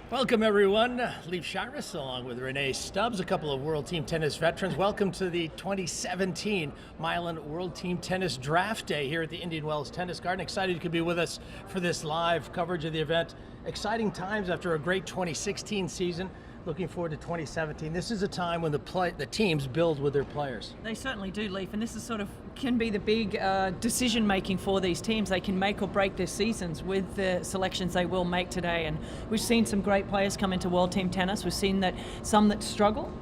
Welcome everyone. Leif Shiras along with Renee Stubbs, a couple of World Team Tennis veterans. Welcome to the 2017 MYLAN World Team Tennis Draft Day here at the Indian Wells Tennis Garden. Excited you could be with us for this live coverage of the event. Exciting times after a great 2016 season. Looking forward to 2017. This is a time when the teams build with their players. They certainly do, Leif, and this is can be the big decision making for these teams. They can make or break their seasons with the selections they will make today, and we've seen some great players come into World Team Tennis. We've seen that some that struggle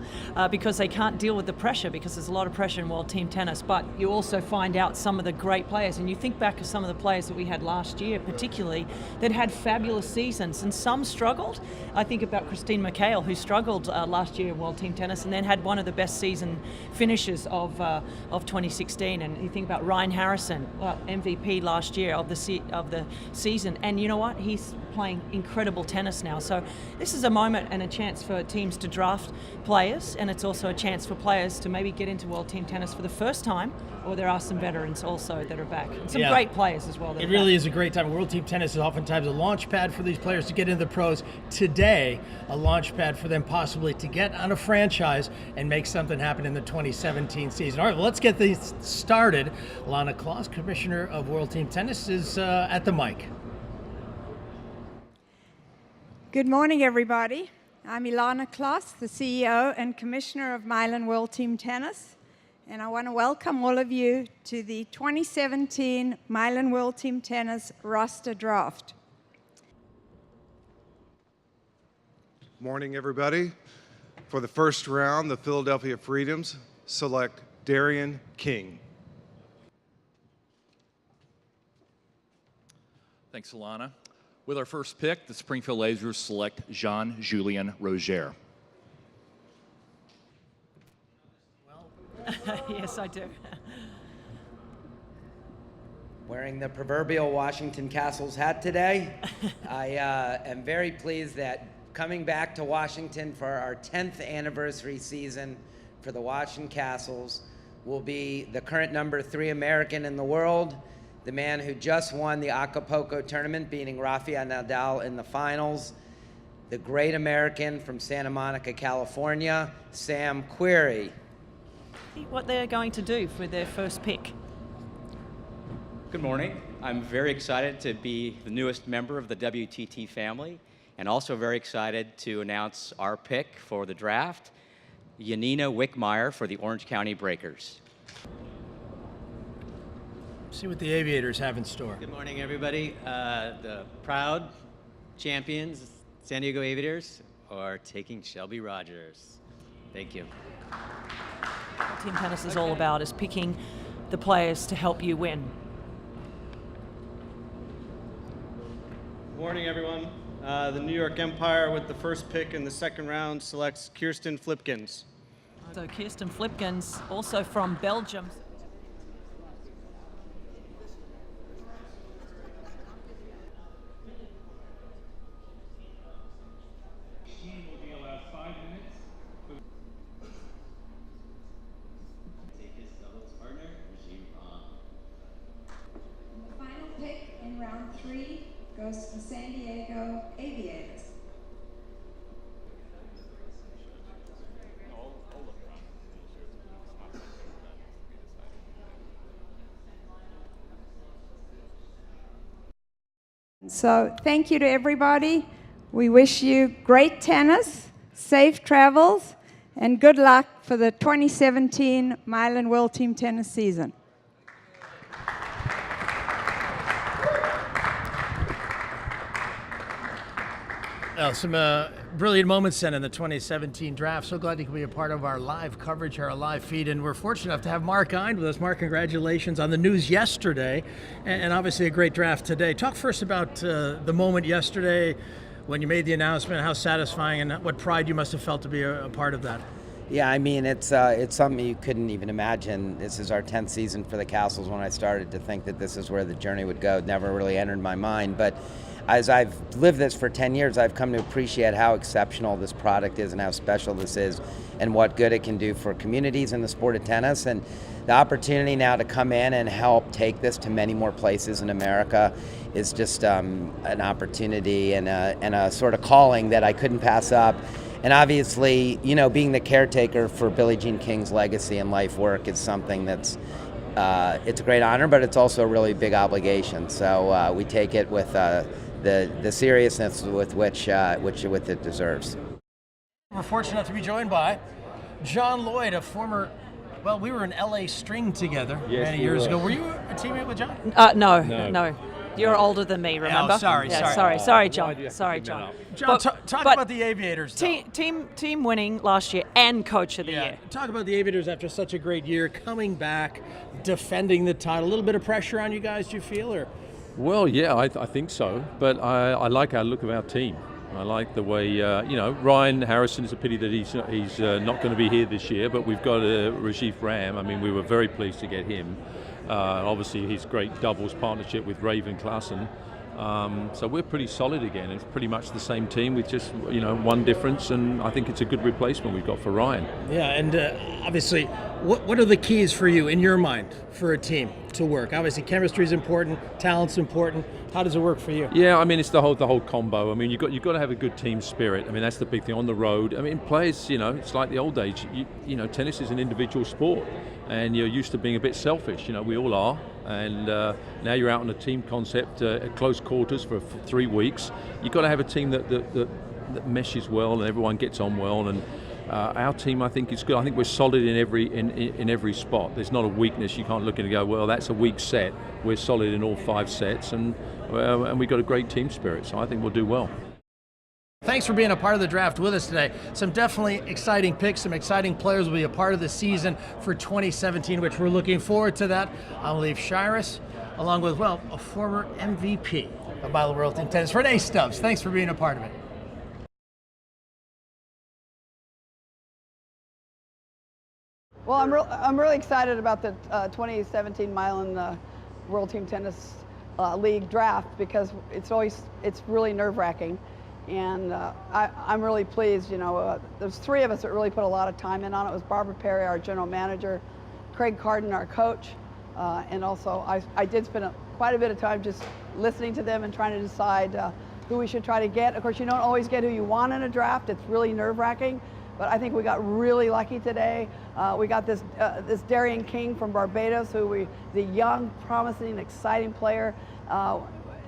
because they can't deal with the pressure, because there's a lot of pressure in World Team Tennis, but you also find out some of the great players, and you think back to some of the players that we had last year particularly that had fabulous seasons, and some struggled. I think about Christine McHale, who struggled last year in World Team Tennis and then had one of the best season finishes of 2016. And you think about Ryan Harrison, MVP last year of the season, and you know what? He's playing incredible tennis now. So this is a moment and a chance for teams to draft players, and it's also a chance for players to maybe get into World Team Tennis for the first time, or there are some veterans also that are back. And some great players as well. It really is a great time. World Team Tennis is oftentimes a launch pad for these players to get into the pros. Today, a launch pad for them possibly to get on a franchise and make something happen in the 2017 season. All right, well, let's get these started. Lana Klaus, Commissioner of World Team Tennis, is at the mic. Good morning, everybody. I'm Ilana Klaus, the CEO and Commissioner of MYLAN World Team Tennis, and I want to welcome all of you to the 2017 MYLAN World Team Tennis roster draft. Morning, everybody. For the first round, the Philadelphia Freedoms select Darian King. Thanks, Alana. With our first pick, the Springfield Lasers select Jean-Julien Roger. Yes, I do. Wearing the proverbial Washington Castles hat today. I am very pleased that coming back to Washington for our 10th anniversary season for the Washington Castles will be the current #3 American in the world, the man who just won the Acapulco tournament, beating Rafael Nadal in the finals, the great American from Santa Monica, California, Sam Querrey. What they're going to do for their first pick. Good morning. I'm very excited to be the newest member of the WTT family, and also very excited to announce our pick for the draft, Yanina Wickmeyer for the Orange County Breakers. See what the Aviators have in store. Good morning, everybody. The proud champions, San Diego Aviators, are taking Shelby Rogers. Thank you. What Team Tennis is all about is picking the players to help you win. Good morning, everyone. The New York Empire, with the first pick in the second round, selects Kirsten Flipkens. So Kirsten Flipkens, also from Belgium. Round 3 goes to the San Diego Aviators. So thank you to everybody. We wish you great tennis, safe travels, and good luck for the 2017 MYLAN World Team Tennis season. Some brilliant moments then in the 2017 draft. So glad you could be a part of our live coverage, our live feed, and we're fortunate enough to have Mark Ind with us. Mark, congratulations on the news yesterday, and obviously a great draft today. Talk first about the moment yesterday when you made the announcement, how satisfying and what pride you must have felt to be a part of that. Yeah, I mean, it's something you couldn't even imagine. This is our 10th season for the Castles. When I started to think that this is where the journey would go, it never really entered my mind. But as I've lived this for 10 years, I've come to appreciate how exceptional this product is and how special this is and what good it can do for communities in the sport of tennis. And the opportunity now to come in and help take this to many more places in America is just an opportunity and a sort of calling that I couldn't pass up. And obviously, you know, being the caretaker for Billie Jean King's legacy and life work is something that's it's a great honor, but it's also a really big obligation. So we take it with the seriousness with which it deserves. We're fortunate enough to be joined by John Lloyd, a former, well, we were in LA String together many years ago. Were you a teammate with John? No. You're older than me, remember? Oh, sorry. Sorry, John. Sorry, John. John, talk about the Aviators. Team winning last year and coach of the year. Talk about the Aviators after such a great year, coming back, defending the title. A little bit of pressure on you guys, do you feel? Or? Well, yeah, I think so. But I like our look of our team. I like the way, you know, Ryan Harrison, is a pity that he's not going to be here this year, but we've got Rajiv Ram. I mean, we were very pleased to get him. Obviously, his great doubles partnership with Raven Klassen. So we're pretty solid again. It's pretty much the same team with just, you know, one difference, and I think it's a good replacement we've got for Ryan. Yeah, and obviously, what are the keys for you, in your mind, for a team to work? Obviously, chemistry is important, talent's important. How does it work for you? Yeah, I mean, it's the whole combo. I mean, you've got to have a good team spirit. I mean, that's the big thing on the road. I mean, players, you know, it's like the old days. You know, tennis is an individual sport, and you're used to being a bit selfish. You know, we all are. And now you're out on a team concept at close quarters for 3 weeks. You've got to have a team that meshes well and everyone gets on well. And our team, I think, is good. I think we're solid in every spot. There's not a weakness. You can't look at it and go, well, that's a weak set. We're solid in all 5 sets, and we've got a great team spirit. So I think we'll do well. Thanks for being a part of the draft with us today. Some definitely exciting picks, some exciting players will be a part of the season for 2017, which we're looking forward to that. I'm Leif Shiras, along with, well, a former MVP of MYLAN World Team Tennis, Renee Stubbs. Thanks for being a part of it. Well, I'm really excited about the 2017 MYLAN World Team Tennis League draft, because it's really nerve-wracking. And I'm really pleased. You know, there's 3 of us that really put a lot of time in on it. It was Barbara Perry, our general manager, Craig Carden, our coach, and also I did spend quite a bit of time just listening to them and trying to decide who we should try to get. Of course, you don't always get who you want in a draft. It's really nerve-wracking, but I think we got really lucky today. We got this Darian King from Barbados, the young, promising, exciting player.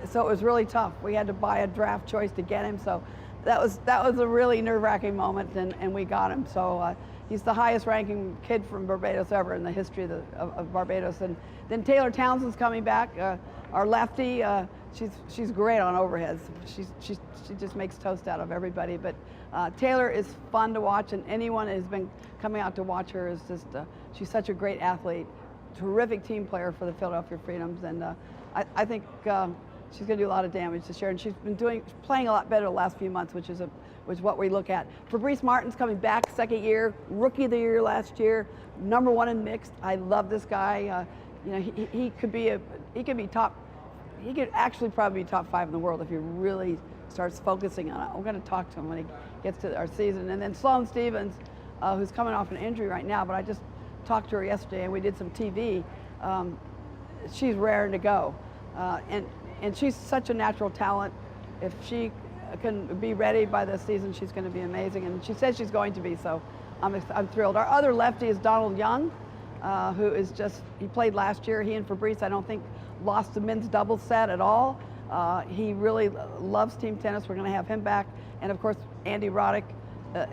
So it was really tough. We had to buy a draft choice to get him. So that was a really nerve-wracking moment, and we got him. So he's the highest-ranking kid from Barbados ever in the history of Barbados. And then Taylor Townsend's coming back, our lefty. She's great on overheads. She just makes toast out of everybody. But Taylor is fun to watch, and anyone who's been coming out to watch her is just she's such a great athlete, terrific team player for the Philadelphia Freedoms, and I think. She's going to do a lot of damage this year, and she's been playing a lot better the last few months, which is what we look at. Fabrice Martin's coming back, 2nd year, rookie of the year last year, #1 in mixed. I love this guy. You know, he could actually probably be top 5 in the world if he really starts focusing on it. We're going to talk to him when he gets to our season. And then Sloane Stevens, who's coming off an injury right now, but I just talked to her yesterday and we did some TV. She's raring to go. And she's such a natural talent. If she can be ready by this season, she's going to be amazing. And she says she's going to be, so I'm thrilled. Our other lefty is Donald Young, who is he played last year. He and Fabrice, I don't think, lost the men's doubles set at all. He really loves team tennis. We're going to have him back. And of course, Andy Roddick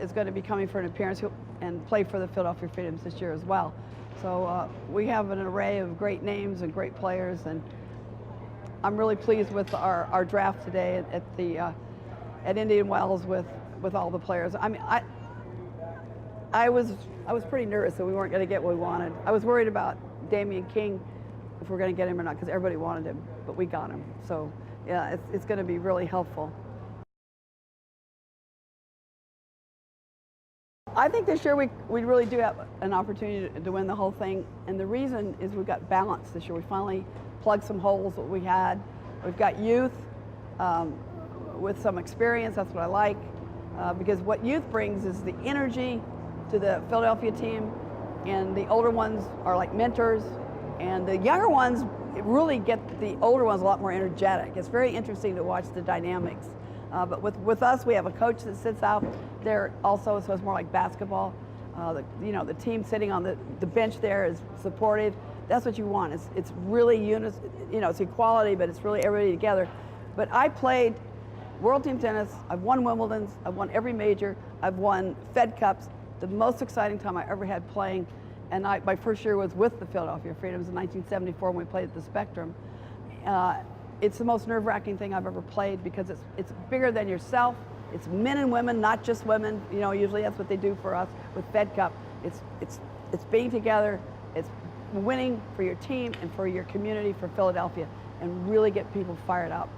is going to be coming for an appearance and play for the Philadelphia Freedoms this year as well. So we have an array of great names and great players, and I'm really pleased with our draft today at Indian Wells with all the players. I mean, I was pretty nervous that we weren't going to get what we wanted. I was worried about Damian King, if we're going to get him or not, because everybody wanted him, but we got him. So yeah, it's going to be really helpful. I think this year we really do have an opportunity to win the whole thing, and the reason is we've got balance this year. We finally plugged some holes that we had. We've got youth with some experience. That's what I like, because what youth brings is the energy to the Philadelphia team, and the older ones are like mentors, and the younger ones really get the older ones a lot more energetic. It's very interesting to watch the dynamics. But with us, we have a coach that sits out there also, so it's more like basketball. The team sitting on the bench there is supportive. That's what you want. It's really it's equality, but it's really everybody together. But I played World Team Tennis. I've won Wimbledons. I've won every major. I've won Fed Cups. The most exciting time I ever had playing, and my first year was with the Philadelphia Freedoms in 1974 when we played at the Spectrum. It's the most nerve-wracking thing I've ever played because it's bigger than yourself. It's men and women, not just women. Usually that's what they do for us with Fed Cup. It's being together. It's winning for your team and for your community, for Philadelphia, and really get people fired up.